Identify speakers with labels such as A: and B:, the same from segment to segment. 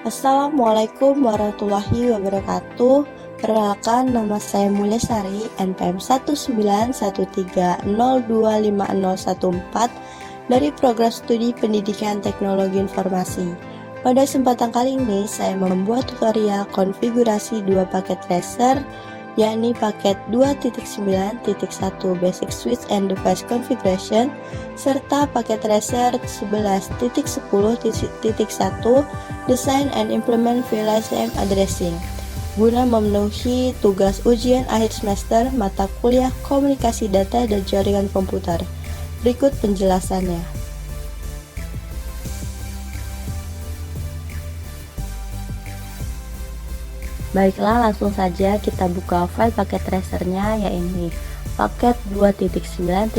A: Assalamualaikum warahmatullahi wabarakatuh. Perkenalkan, nama saya Mulyasari, NPM 19130250014 dari Program Studi Pendidikan Teknologi Informasi. Pada kesempatan kali ini, saya membuat tutorial konfigurasi dua paket tracer, yakni paket 2.9.1 Basic Switch and Device Configuration serta paket tracer 11.10.1 Design and Implement VLAN Addressing guna memenuhi tugas ujian akhir semester mata kuliah Komunikasi Data dan Jaringan Komputer. Berikut penjelasannya. Baiklah, langsung saja kita buka file paket tracernya, yaitu paket 2.9.1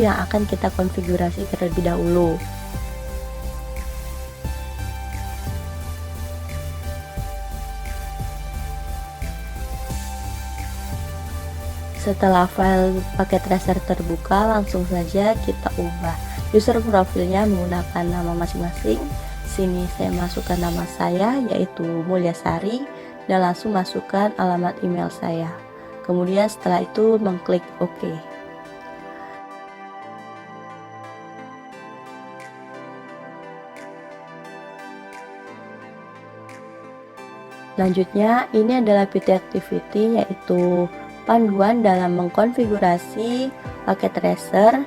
A: yang akan kita konfigurasi terlebih dahulu. Setelah file paket tracer terbuka, langsung saja kita ubah user profilnya menggunakan nama masing-masing. Sini saya masukkan nama saya, yaitu Mulyasari, dan langsung masukkan alamat email saya. Kemudian setelah itu mengklik OK. Selanjutnya, ini adalah PT Activity, yaitu panduan dalam mengkonfigurasi paket tracer.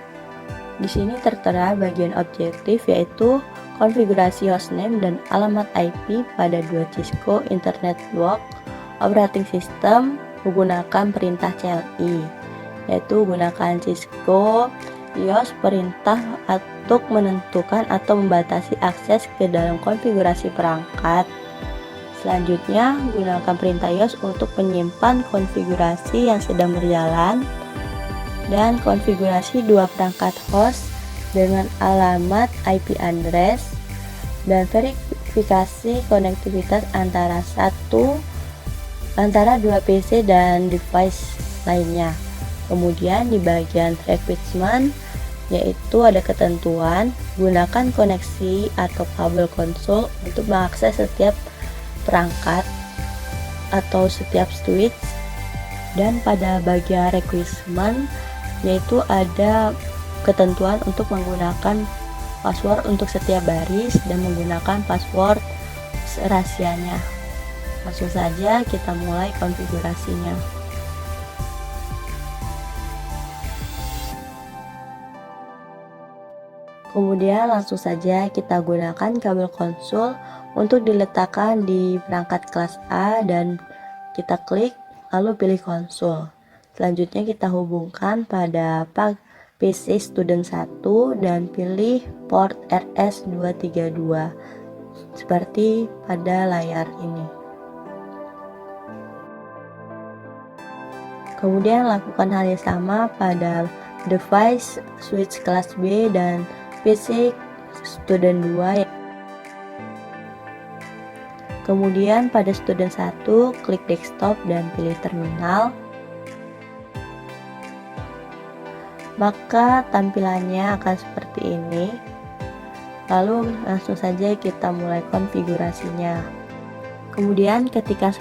A: Di sini tertera bagian objektif, yaitu konfigurasi hostname dan alamat IP pada dua Cisco Internet Block Operating System menggunakan perintah CLI, yaitu gunakan Cisco IOS perintah untuk menentukan atau membatasi akses ke dalam konfigurasi perangkat. Selanjutnya, gunakan perintah IOS untuk menyimpan konfigurasi yang sedang berjalan dan konfigurasi dua perangkat host dengan alamat IP address dan verifikasi konektivitas antara dua PC dan device lainnya. Kemudian di bagian requirement, yaitu ada ketentuan gunakan koneksi atau kabel konsol untuk mengakses setiap perangkat atau setiap switch. Dan pada bagian requirement, yaitu ada ketentuan untuk menggunakan password untuk setiap baris dan menggunakan password rahasianya. Langsung saja kita mulai konfigurasinya. Kemudian langsung saja kita gunakan kabel konsol untuk diletakkan di perangkat kelas A dan kita klik lalu pilih konsol. Selanjutnya kita hubungkan pada PC student 1 dan pilih port RS232 seperti pada layar ini. Kemudian lakukan hal yang sama pada device switch kelas B dan PC student 2. Kemudian pada student 1 klik desktop dan pilih terminal. Maka tampilannya akan seperti ini. Lalu langsung saja kita mulai konfigurasinya. Kemudian ketika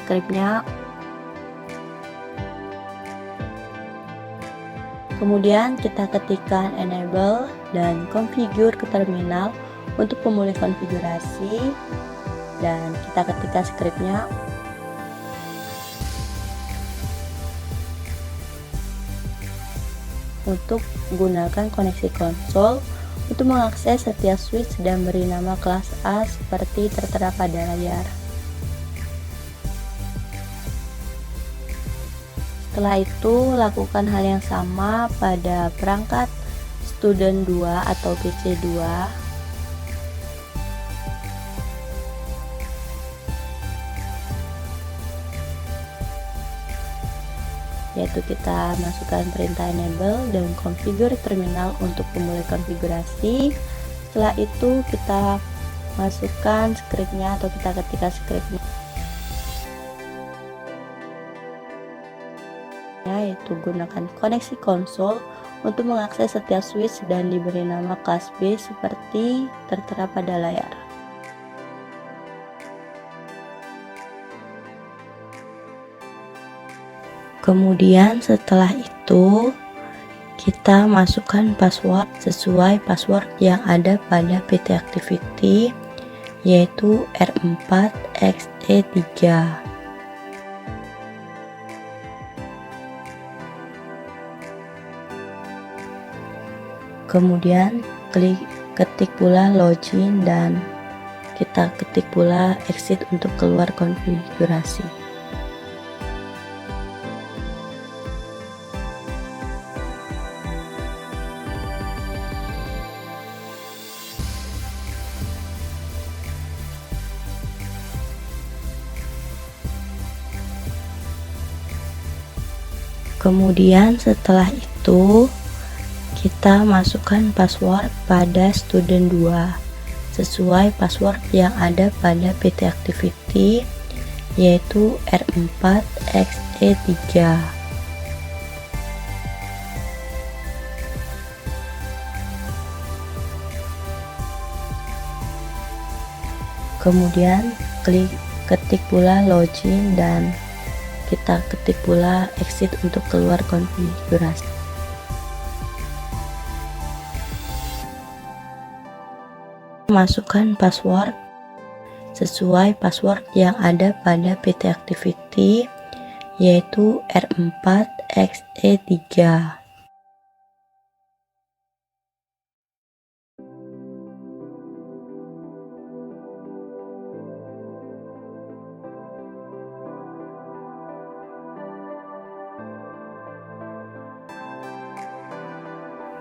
A: ketikkan enable dan configure ke terminal untuk memulai konfigurasi, dan kita ketikkan skripnya. Untuk gunakan koneksi konsol untuk mengakses setiap switch dan beri nama kelas A seperti tertera pada layar. Setelah itu, lakukan hal yang sama pada perangkat student 2 atau PC 2. Yaitu kita masukkan perintah enable dan configure terminal untuk memulai konfigurasi. Setelah itu kita masukkan skripnya atau kita ketikkan skripnya, yaitu gunakan koneksi konsol untuk mengakses setiap switch dan diberi nama kelas B seperti tertera pada layar. Kemudian setelah itu kita masukkan password sesuai password yang ada pada PT Activity, yaitu R4XE3. Kemudian ketik pula login dan kita ketik pula exit untuk keluar konfigurasi. Kemudian setelah itu kita masukkan password pada student 2 sesuai password yang ada pada PT Activity, yaitu R4XE3. Kemudian ketik pula login dan kita ketik pula exit untuk keluar konfigurasi. Masukkan password sesuai password yang ada pada PT Activity, yaitu R4XE3.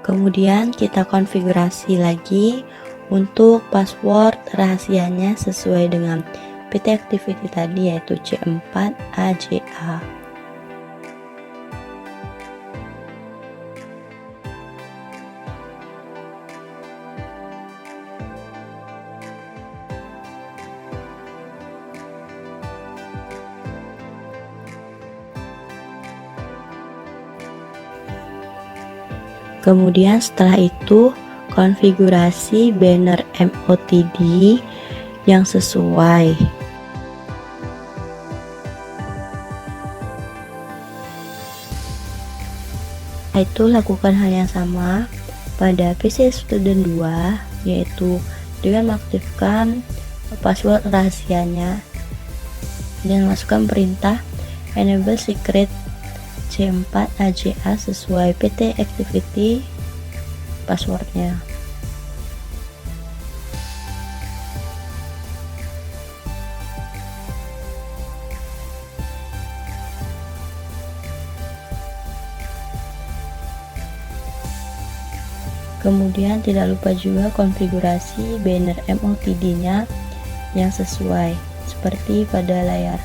A: Kemudian kita konfigurasi lagi untuk password rahasianya sesuai dengan PT Activity tadi, yaitu C4AJA. Kemudian setelah itu konfigurasi banner MOTD yang sesuai. Itu lakukan hal yang sama pada PC student 2, yaitu dengan mengaktifkan password rahasianya dan masukkan perintah enable secret C4AJA sesuai PT Activity passwordnya. Kemudian tidak lupa juga konfigurasi banner MOTD nya yang sesuai seperti pada layar.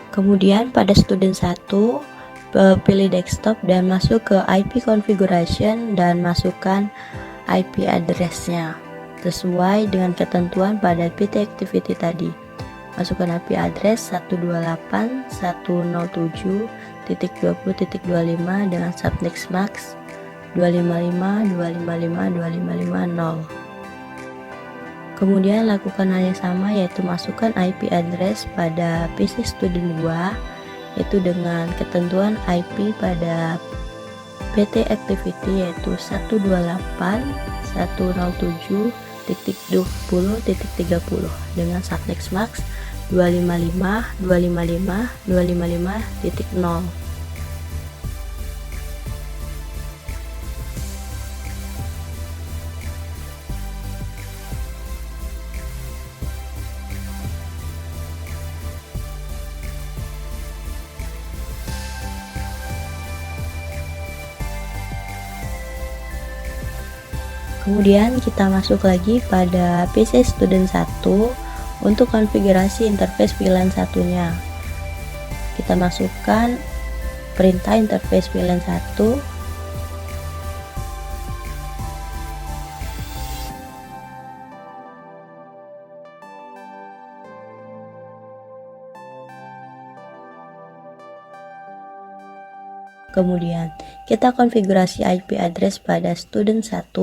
A: Kemudian pada student 1 pilih desktop dan masuk ke IP configuration dan masukkan IP address-nya sesuai dengan ketentuan pada PT Activity tadi. Masukkan IP address 128.107.20.25 dengan subnext max 255.255.255.0. Kemudian lakukan hal yang sama, yaitu masukkan IP address pada PC student 2, yaitu dengan ketentuan IP pada PT Activity, yaitu 128.107.20.30 dengan subnext max 255.255.255.0. Kemudian kita masuk lagi pada PC student 1 untuk konfigurasi interface VLAN satunya. Kita masukkan perintah interface VLAN 1. Kemudian kita konfigurasi IP address pada student 1,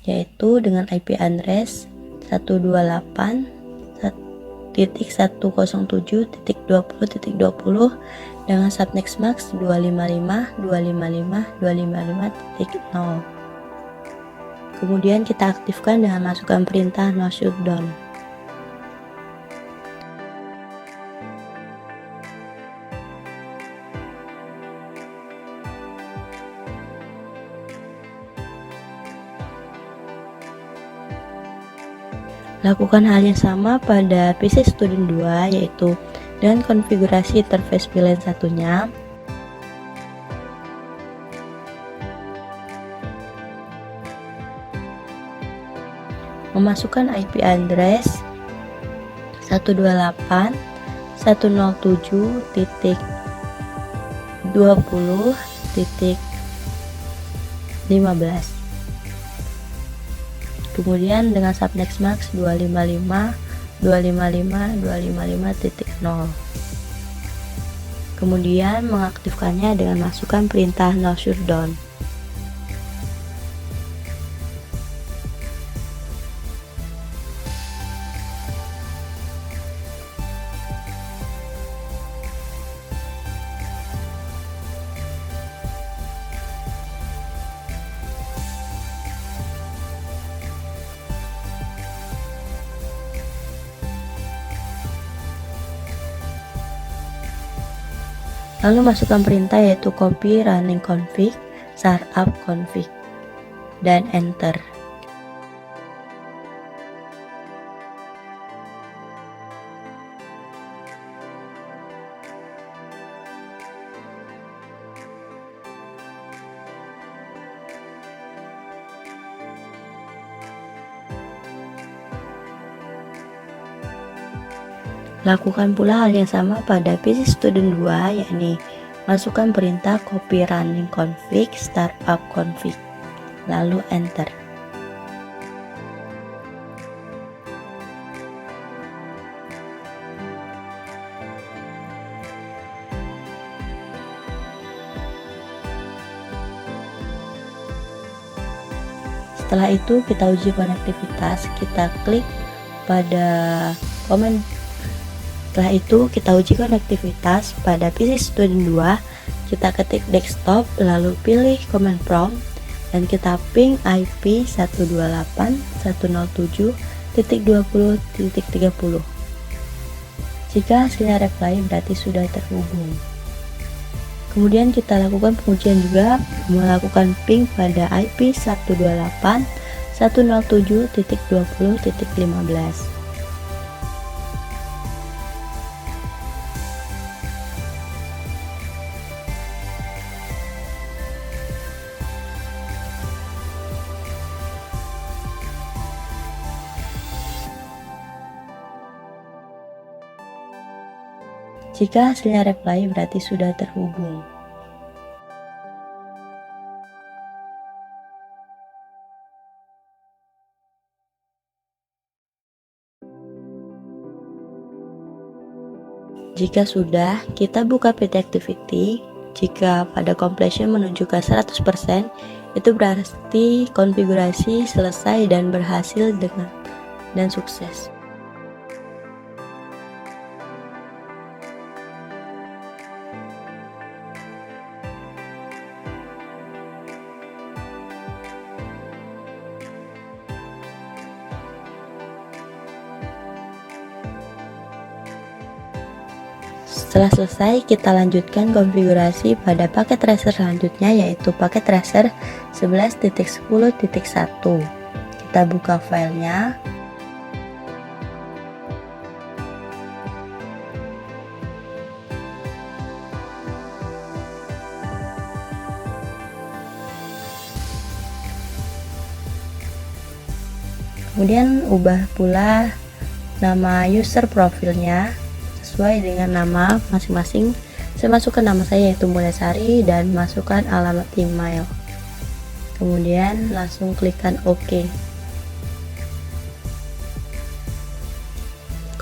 A: yaitu dengan IP address 128.107.20.20 dengan subnext max 255.255.255.0. Kemudian kita aktifkan dengan masukkan perintah no shutdown. Lakukan hal yang sama pada PC Student 2, yaitu dengan konfigurasi interface VLAN satunya. Memasukkan IP address 128.107.20.15. Kemudian dengan subnext max 255.255.255.0. Kemudian mengaktifkannya dengan masukkan perintah no shutdown. Lalu masukkan perintah yaitu copy running config startup config dan enter. Lakukan pula hal yang sama pada PC Student 2, yakni masukkan perintah copy running config startup config, lalu enter. Setelah itu kita uji konektivitas, kita klik pada komen. Setelah itu kita uji konektivitas pada PC Student 2, kita ketik desktop lalu pilih command prompt dan kita ping IP 128.107.20.30. Jika hasilnya reply berarti sudah terhubung. Kemudian kita lakukan pengujian juga, melakukan ping pada IP 128.107.20.15. Jika hasilnya reply berarti sudah terhubung. Jika sudah, kita buka PT Activity. Jika pada completion menunjukkan 100%, itu berarti konfigurasi selesai dan berhasil dan sukses. Setelah selesai, kita lanjutkan konfigurasi pada paket tracer selanjutnya, yaitu paket tracer 11.10.1. Kita buka filenya. Kemudian ubah pula nama user profilnya sesuai dengan nama masing-masing. Saya masukkan nama saya yaitu Mulyasari dan masukkan alamat email. Kemudian langsung klikkan OK.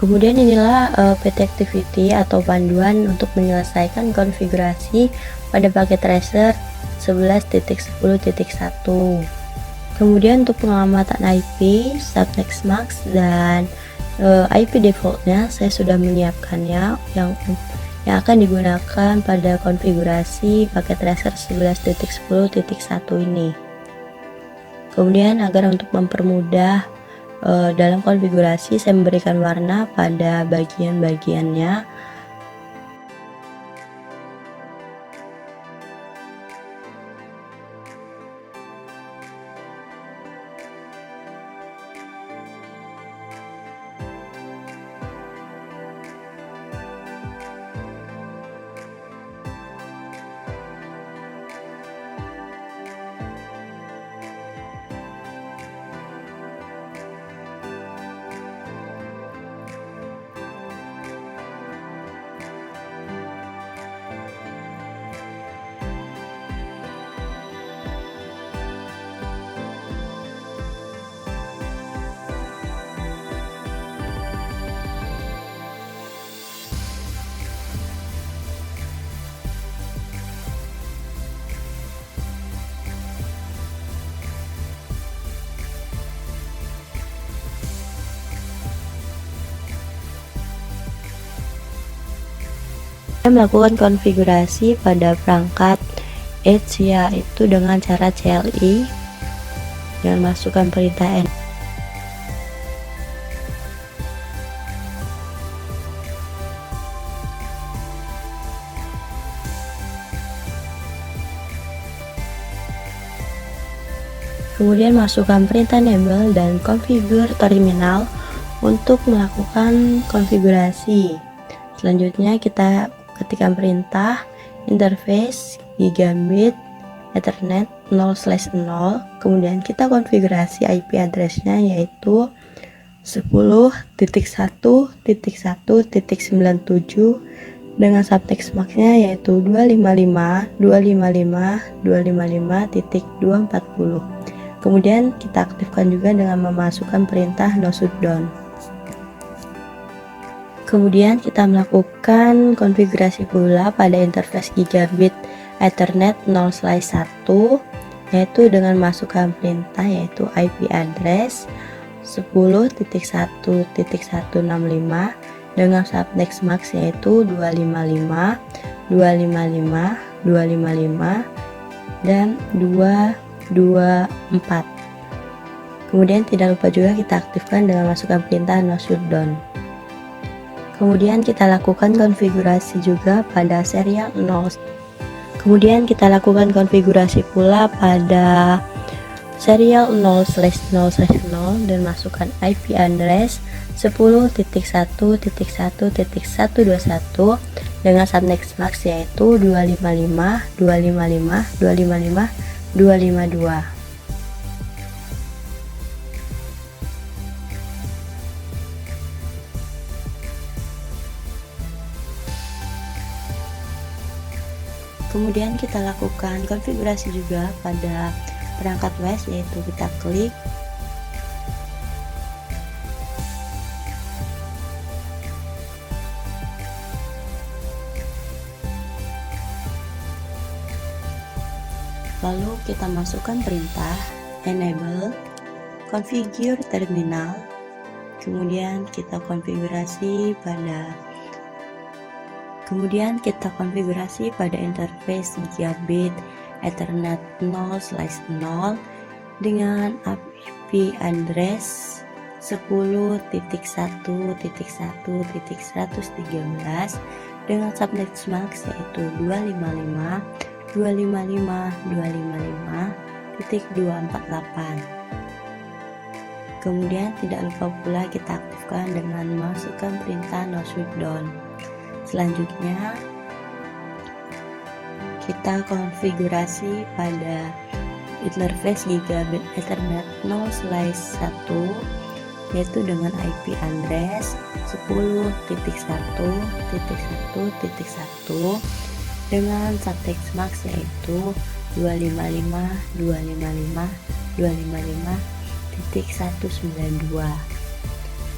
A: Kemudian inilah PT Activity atau panduan untuk menyelesaikan konfigurasi pada paket tracer 11.10.1. Kemudian untuk pengamatan IP, subnext mask, dan IP defaultnya saya sudah menyiapkannya yang akan digunakan pada konfigurasi paket tracer 11.10.1 ini. Kemudian agar untuk mempermudah dalam konfigurasi, saya memberikan warna pada bagian-bagiannya. Saya melakukan konfigurasi pada perangkat Edge, yaitu dengan cara CLI dengan masukkan perintah N. Kemudian masukkan perintah enable dan configure terminal untuk melakukan konfigurasi. Selanjutnya kita ketikkan perintah interface gigabit ethernet 0/0, kemudian kita konfigurasi IP addressnya yaitu 10.1.1.97 dengan subtext masknya yaitu 255.255.255.240. Kemudian kita aktifkan juga dengan memasukkan perintah no shutdown. Kemudian kita melakukan konfigurasi pula pada interface gigabit ethernet 0/1 yaitu dengan masukkan perintah yaitu IP address 10.1.165 dengan subnext mask yaitu 255, 255, 255 dan 224. Kemudian tidak lupa juga kita aktifkan dengan masukkan perintah no shutdown. Kemudian kita lakukan konfigurasi juga pada serial 0. Kemudian kita lakukan konfigurasi pula pada serial 0/0/0 dan masukkan IP address 10.1.1.121 dengan subnext mask yaitu 255, 255, 255, 252. Kemudian kita lakukan konfigurasi juga pada perangkat WAS yaitu kita klik lalu kita masukkan perintah enable configure terminal, kemudian kita konfigurasi pada interface gigabit ethernet 0/0 dengan IP address 10.1.1.113 dengan subnext mask yaitu 255, 255, 255.248. Kemudian tidak lupa pula kita aktifkan dengan masukkan perintah no shutdown. Selanjutnya kita konfigurasi pada interface gigabit ethernet 0/1 yaitu dengan IP address 10.1.1.1 dengan subtext mask yaitu 255, 255, 255.192.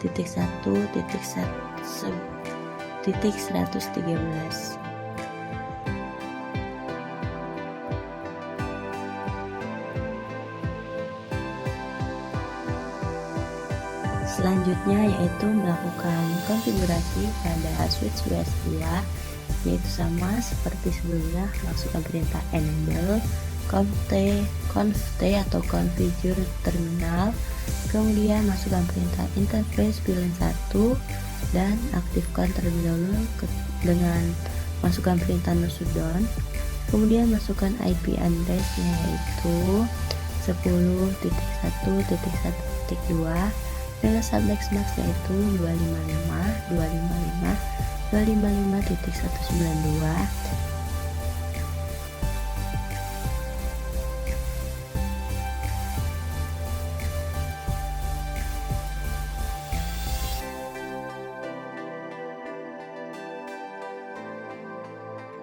A: 2.1.1.113. Selanjutnya yaitu melakukan konfigurasi pada switch USB 2, yaitu sama seperti sebelumnya, masukkan perintah enable conft atau configure terminal, kemudian masukkan perintah interface pilihan 1 dan aktifkan terlebih dahulu dengan masukkan perintah no shutdown, kemudian masukkan IP address-nya yaitu 10.1.1.2 dengan subnext max yaitu 255.255.192.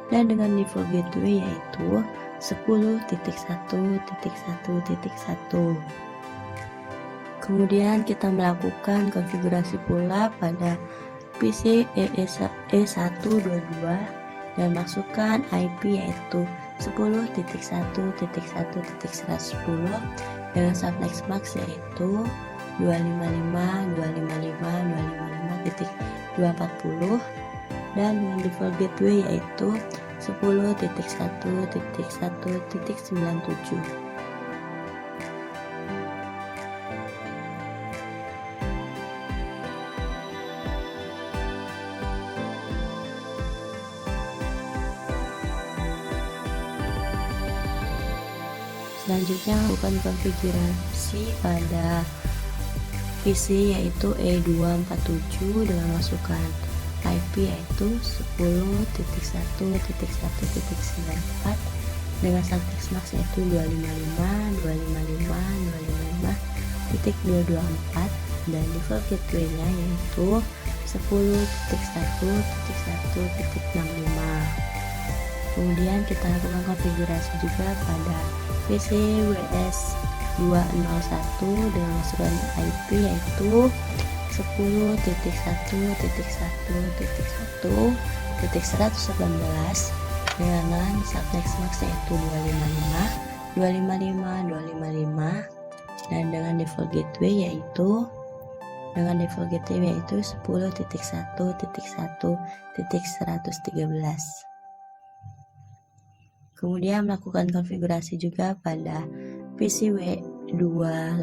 A: Dan dengan default gateway yaitu 10.1.1.1. Kemudian kita melakukan konfigurasi pula pada PC E122 dan masukkan IP yaitu 10.1.1.110 dengan subnext max yaitu 255.255.255.240 dan dengan default gateway yaitu 10.1.1.97. Selanjutnya lakukan konfigurasi pada PC yaitu E247 dengan masukkan IP yaitu 10.1.1.94 dengan subnext max yaitu 255.255.254 dan default gateway-nya yaitu 10.1.1.65. Kemudian kita lakukan konfigurasi juga pada PC WS201 dengan masukkan IP yaitu 10.1.1.1.119 dengan subnext max yaitu 255 dan dengan default gateway yaitu 10.1.1.113. Kemudian melakukan konfigurasi juga pada PC W287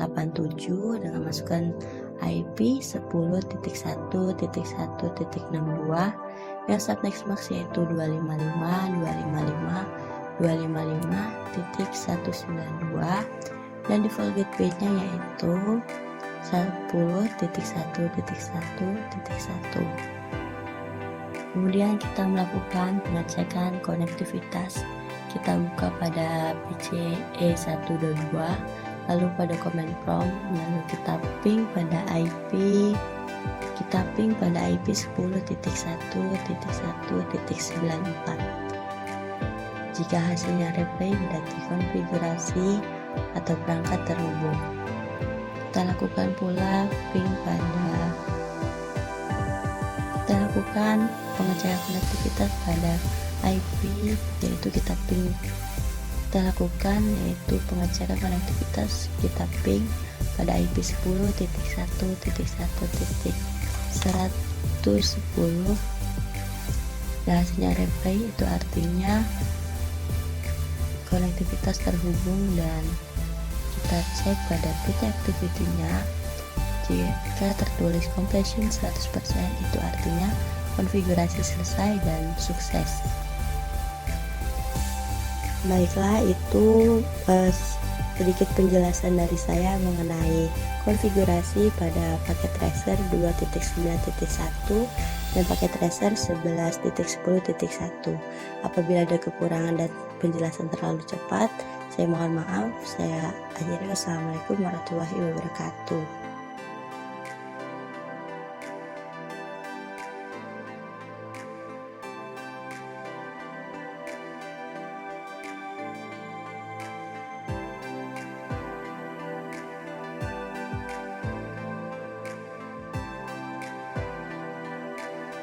A: dengan masukkan IP 10.1.1.62 yang subnext max yaitu 255.255.255.192 dan default gateway-nya yaitu 10.1.1.1. Kemudian kita melakukan pengecekan konektivitas. Kita buka pada PC E122, lalu pada command prompt, lalu kita ping pada IP 10.1.1.94. Jika hasilnya replay berarti konfigurasi atau perangkat terhubung. Kita lakukan pula pengecekan konektivitas pada IP yaitu kita lakukan pengecekan konektivitas, kita ping pada IP 10.1.1.110 dan hasilnya replay, itu artinya konektivitas terhubung. Dan kita cek pada PT activity-nya, jika tertulis completion 100% itu artinya konfigurasi selesai dan sukses. Baiklah, itu sedikit penjelasan dari saya mengenai konfigurasi pada paket tracer 2.9.1 dan paket tracer 11.10.1. Apabila ada kekurangan dan penjelasan terlalu cepat, saya mohon maaf. Saya akhiri. Wassalamualaikum warahmatullahi wabarakatuh.